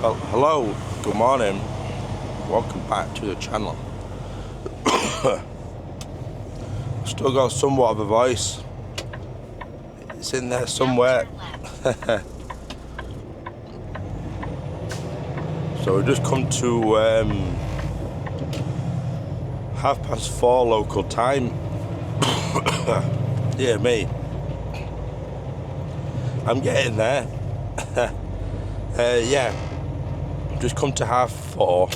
Well, hello, good morning, welcome back to the channel. Still got somewhat of a voice, it's in there somewhere. So we just come to 4:30 local time. Dear me, I'm getting there. Yeah, just come to 4:30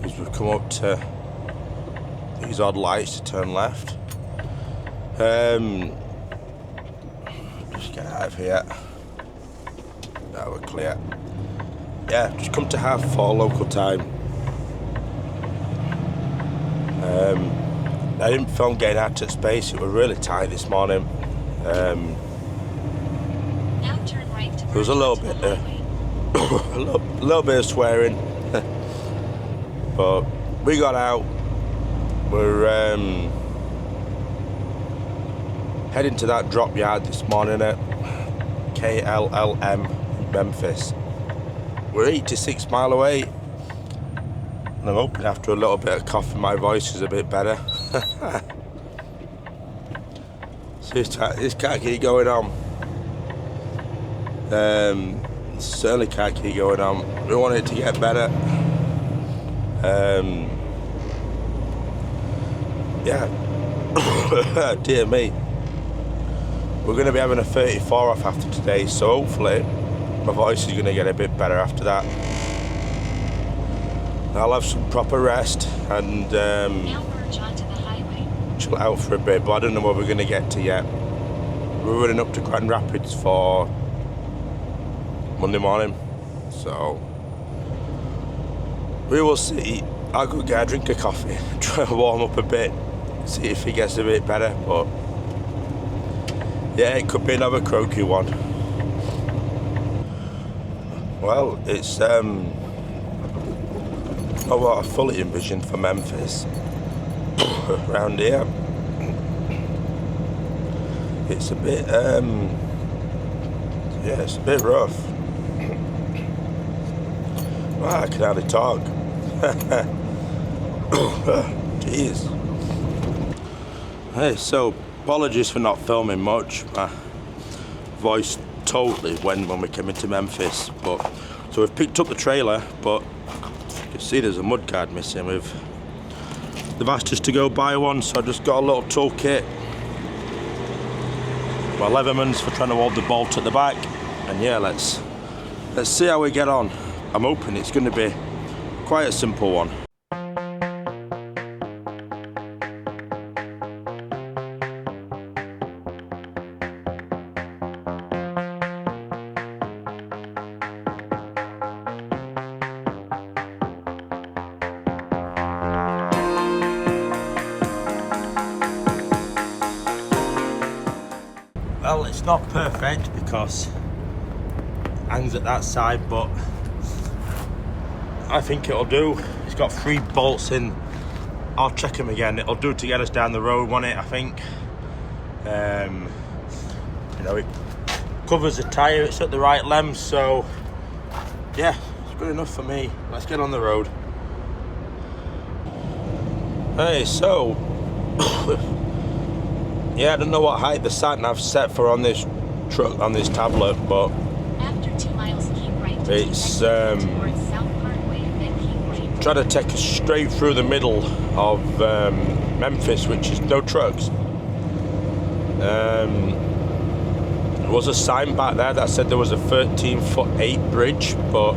as we've come up to these odd lights to turn left. Just get out of here. Now we're clear. Yeah, just come to 4:30 local time. I didn't film getting out at space, it was really tight this morning. There was a little bit a little bit of swearing, but we got out. We're heading to that drop yard this morning at KLLM in Memphis. We're 86 miles away, and I'm hoping after a little bit of coffee my voice is a bit better. So this can't keep going on. Certainly can't keep going on. We want it to get better. Yeah. Dear me. We're going to be having a 34 off after today, so hopefully my voice is going to get a bit better after that. I'll have some proper rest and chill out for a bit, but I don't know what we're going to get to yet. We're running up to Grand Rapids for Monday morning, so we will see. I'll go get a drink of coffee, try and warm up a bit, see if it gets a bit better, but yeah, it could be another croaky one. Well, it's not what I fully envisioned for Memphis. Around here it's a bit yeah, it's a bit rough. Wow, I can hardly talk. Jeez. Hey, so apologies for not filming much. My voice totally went when we came into Memphis, but so we've picked up the trailer, but you can see there's a mudguard missing. They've asked us to go buy one, so I just got a little toolkit. My Leatherman's for trying to hold the bolt at the back, and yeah, let's see how we get on. I'm hoping it's going to be quite a simple one. Well, it's not perfect because it hangs at that side, but I think it'll do. It's got 3 bolts in. I'll check them again. It'll do to get us down the road, won't it, I think. You know, it covers the tyre, it's at the right length, so yeah, it's good enough for me. Let's get on the road. Hey, so yeah, I don't know what height the sat-nav's set for on this truck, on this tablet, but after 2 miles, keep right. It's trying to take us straight through the middle of Memphis, which is no trucks. There was a sign back there that said there was a 13'8" bridge, but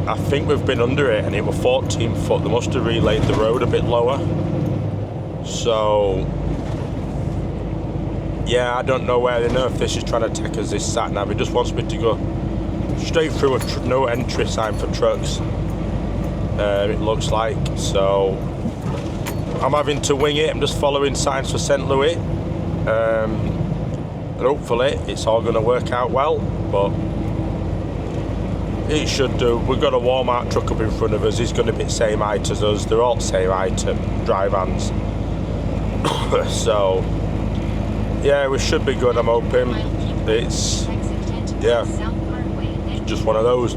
I think we've been under it and it was 14 foot. They must have relayed the road a bit lower. So yeah, I don't know where on earth this is trying to take us, this sat nav. It just wants me to go straight through a no entry sign for trucks, it looks like. So I'm having to wing it. I'm just following signs for St. Louis, and hopefully it's all going to work out well, but it should do. We've got a Walmart truck up in front of us. He's going to be the same height as us. They're all the same height, dry vans. So yeah, we should be good, I'm hoping. It's, yeah, just one of those.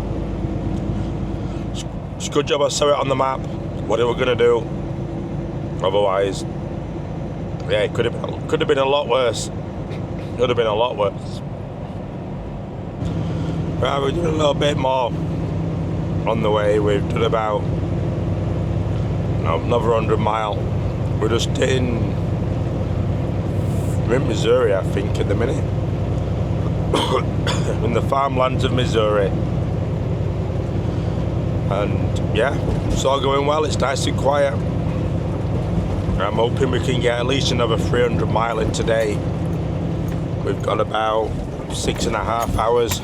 It's a good job I saw it on the map, what they were going to do. Otherwise, yeah, it could have been a lot worse. Could have been a lot worse. Right, we're doing a little bit more on the way. We've done about another 100 mile. We're just in Missouri, I think, at the minute. In the farmlands of Missouri. And yeah, it's all going well. It's nice and quiet. I'm hoping we can get at least another 300 mile in today. We've got about 6.5 hours.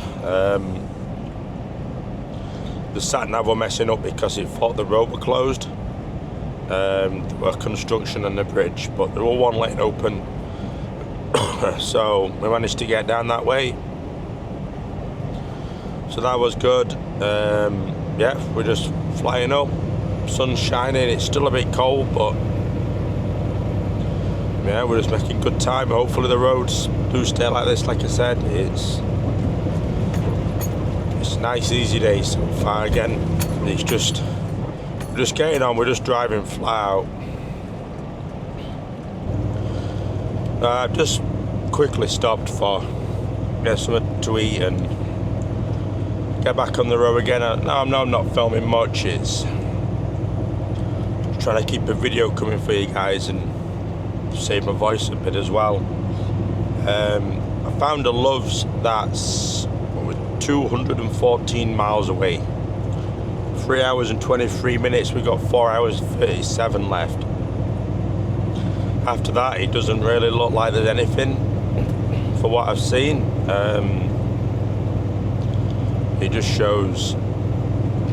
The sat-nav were messing up because it thought the road were closed. There were construction on the bridge, but there were one lane open. So we managed to get down that way. So that was good. Yeah, we're just flying up. Sun's shining. It's still a bit cold, but yeah, we're just making good time. Hopefully the roads do stay like this. Like I said, it's a nice, easy day so far. Again, it's just getting on. We're just driving flat out. I've just quickly stopped for get something to eat and get back on the road again. No, I'm not filming much. It's trying to keep a video coming for you guys and save my voice a bit as well. I found a Love's that's 214 miles away. 3 hours and 23 minutes. We got 4 hours 37 left. After that, it doesn't really look like there's anything for what I've seen. It just shows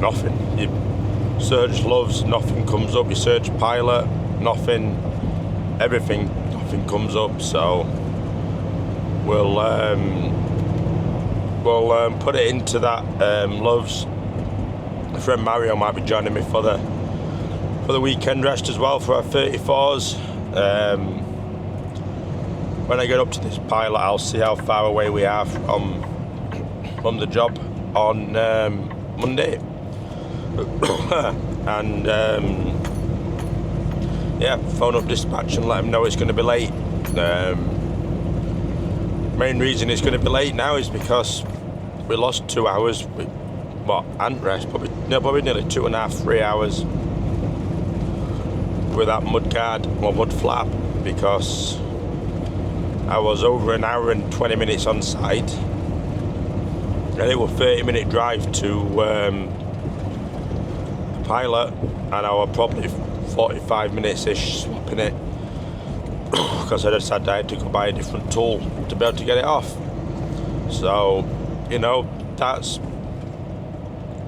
nothing. You search Love's, nothing comes up. You search Pilot, nothing. Everything, nothing comes up. So we'll put it into that Love's. My friend Mario might be joining me for the weekend rest as well for our 34s. When I get up to this Pilot, I'll see how far away we are from the job on Monday. And yeah, phone up dispatch and let them know it's going to be late. Main reason it's going to be late now is because we lost 2 hours. And rest, probably nearly 2.5, 3 hours with that mud guard or mud flap, because I was over an hour and 20 minutes on site, and it was a 30-minute drive to the Pilot, and I was probably 45 minutes-ish swapping it because I just had to go buy a different tool to be able to get it off. So, you know, that's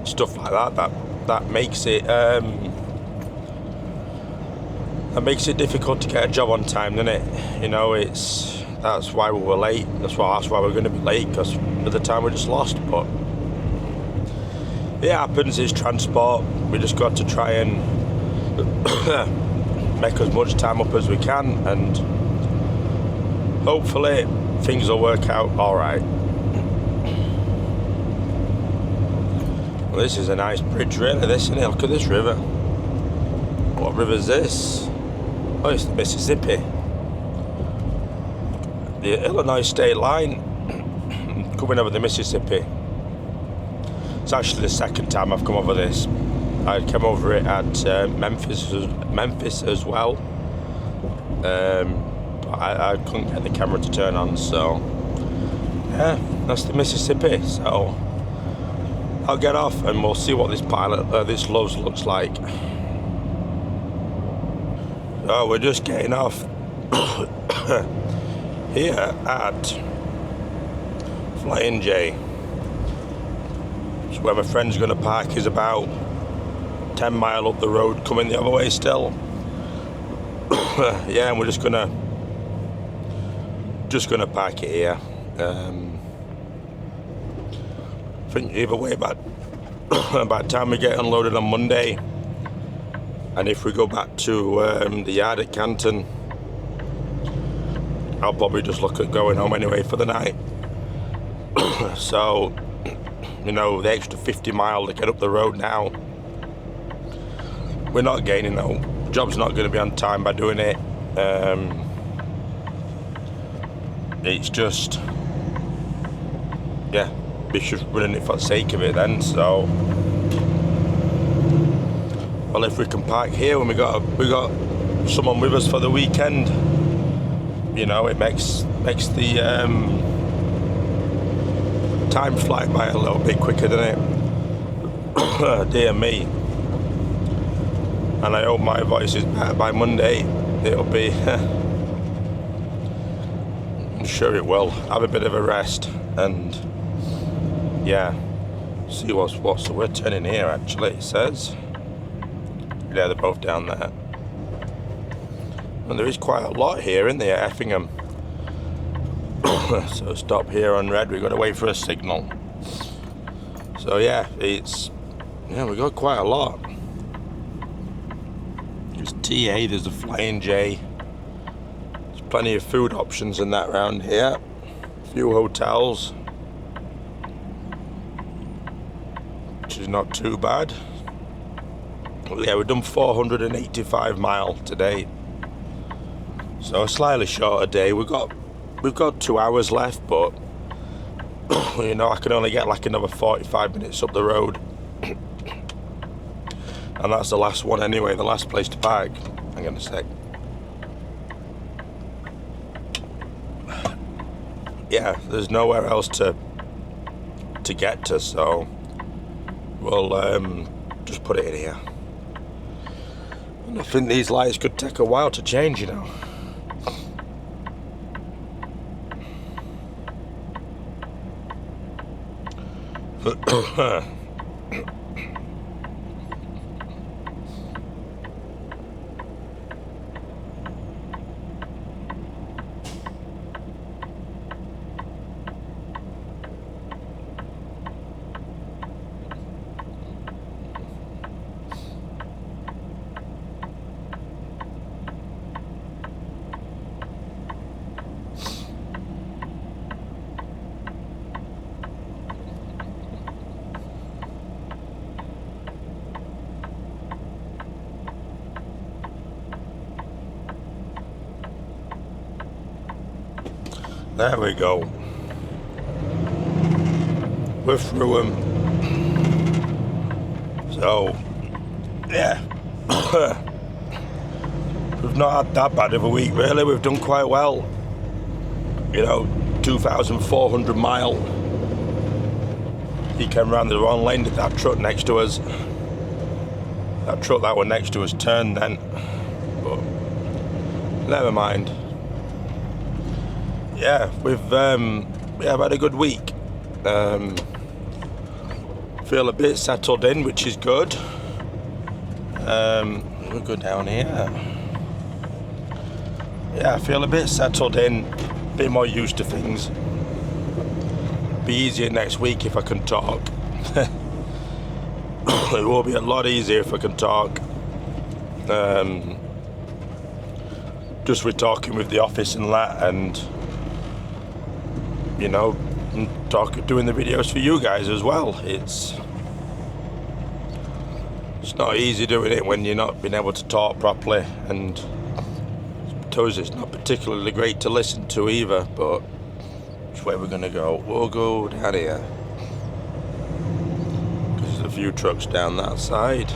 stuff like that makes it difficult to get a job on time, doesn't it? You know, that's why we were late. That's why we're going to be late, because at the time we just lost. But it happens. It's transport. We just got to try and make as much time up as we can, and hopefully things will work out all right. Well, this is a nice bridge, really. This, isn't it? Look at this river. What river is this? Oh, it's the Mississippi. The Illinois state line coming over the Mississippi. It's actually the second time I've come over this. I came over it at Memphis as well. But I couldn't get the camera to turn on, so yeah, that's the Mississippi. So I'll get off and we'll see what this this Love's looks like. So we're just getting off here at Flying J. So where my friend's going to park is about 10 mile up the road, coming the other way still. Yeah, and we're just gonna park it here. I think either way, about time we get unloaded on Monday, and if we go back to the yard at Canton, I'll probably just look at going home anyway for the night. So you know, the extra 50 mile to get up the road now. We're not gaining no. Job's not going to be on time by doing it. It's just, yeah, we're just running it for the sake of it then. So, well, if we can park here when we got someone with us for the weekend, you know, it makes the time fly by a little bit quicker, doesn't it? Dear me. And I hope my voice is better by Monday. It'll be. I'm sure it will. Have a bit of a rest and yeah, see what's so we're turning here actually. It says, yeah, they're both down there. And there is quite a lot here, isn't there, Effingham? So stop here on red. We've got to wait for a signal. So yeah, we got quite a lot. There's TA, there's a Flying J. There's plenty of food options in that round here. A few hotels, which is not too bad. Well, yeah, we've done 485 mile today. So a slightly shorter day. We've got 2 hours left, but you know, I can only get like another 45 minutes up the road. And that's the last one anyway, the last place to park. Hang on a sec. Yeah, there's nowhere else to get to, so we'll just put it in here. And I think these lights could take a while to change, you know. There we go. We're through them. So, yeah. We've not had that bad of a week, really. We've done quite well. You know, 2,400 mile. He came round the wrong lane, did that truck next to us. That truck that was next to us turned then. But, never mind. Yeah, we've had a good week. Feel a bit settled in, which is good. We'll go down here. Yeah, I feel a bit settled in, a bit more used to things. Be easier next week if I can talk. It will be a lot easier if I can talk. Just with talking with the office and that, and you know, doing the videos for you guys as well. It's not easy doing it when you're not being able to talk properly, and I suppose it's not particularly great to listen to either, but which way we're gonna go? We'll go down here. There's a few trucks down that side.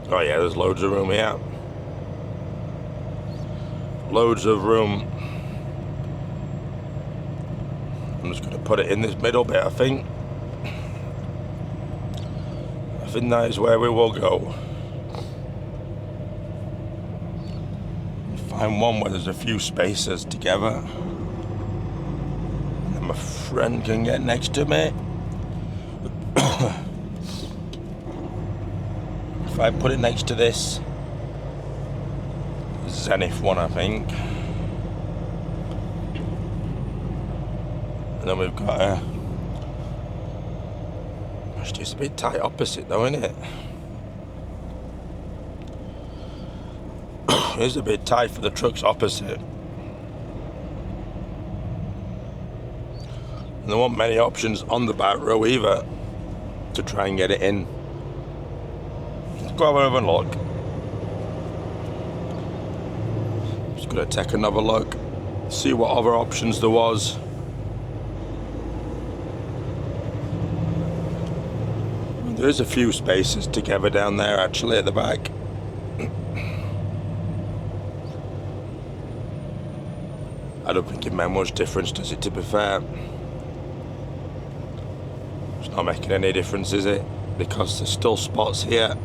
Oh yeah, there's loads of room here. Loads of room. I'm just going to put it in this middle bit, I think. I think that is where we will go. Find one where there's a few spaces together. And my friend can get next to me. If I put it next to this Zenith one, I think. And then we've got a... It's just a bit tight opposite though, isn't it? It is a bit tight for the trucks opposite. And there weren't many options on the back row either to try and get it in. Let's go have another look. Just gonna take another look, see what other options there was. There is a few spaces together down there actually at the back. I don't think it made much difference, does it, to be fair? It's not making any difference, is it? Because there's still spots here.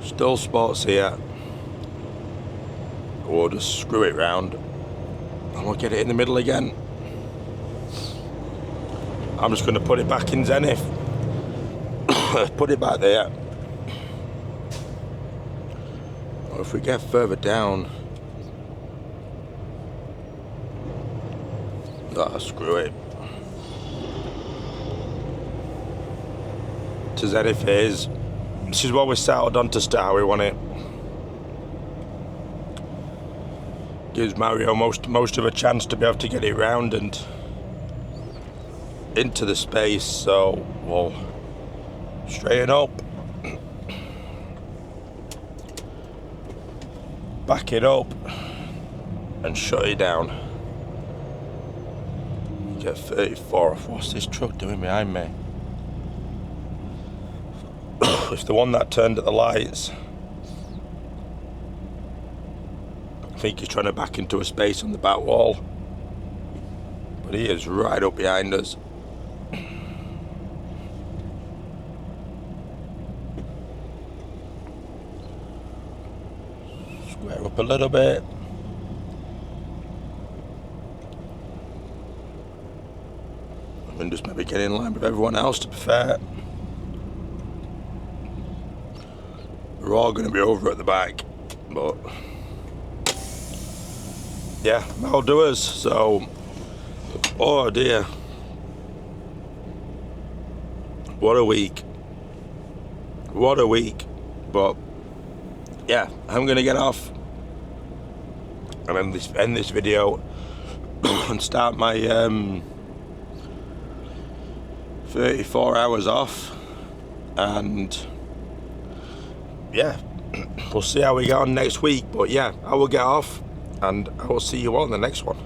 Still spots here. We'll just screw it round and we'll get it in the middle again. I'm just going to put it back in zenith. Put it back there. Or if we get further down, screw it. To zenith is. This is what we settled on to start. We want it. Gives Mario most of a chance to be able to get it round and into the space, so we'll straighten up, back it up and shut it down. Get 34 off. What's this truck doing behind me? It's the one that turned at the lights. I think he's trying to back into a space on the back wall, but he is right up behind us. Square up a little bit. And just maybe get in line with everyone else, to be fair. We're all going to be over at the back, but yeah, that'll do us. So, oh dear, what a week, what a week. But yeah, I'm going to get off and end this video and start my 34 hours off, and yeah, we'll see how we get on next week. But yeah, I will get off and I will see you all in the next one.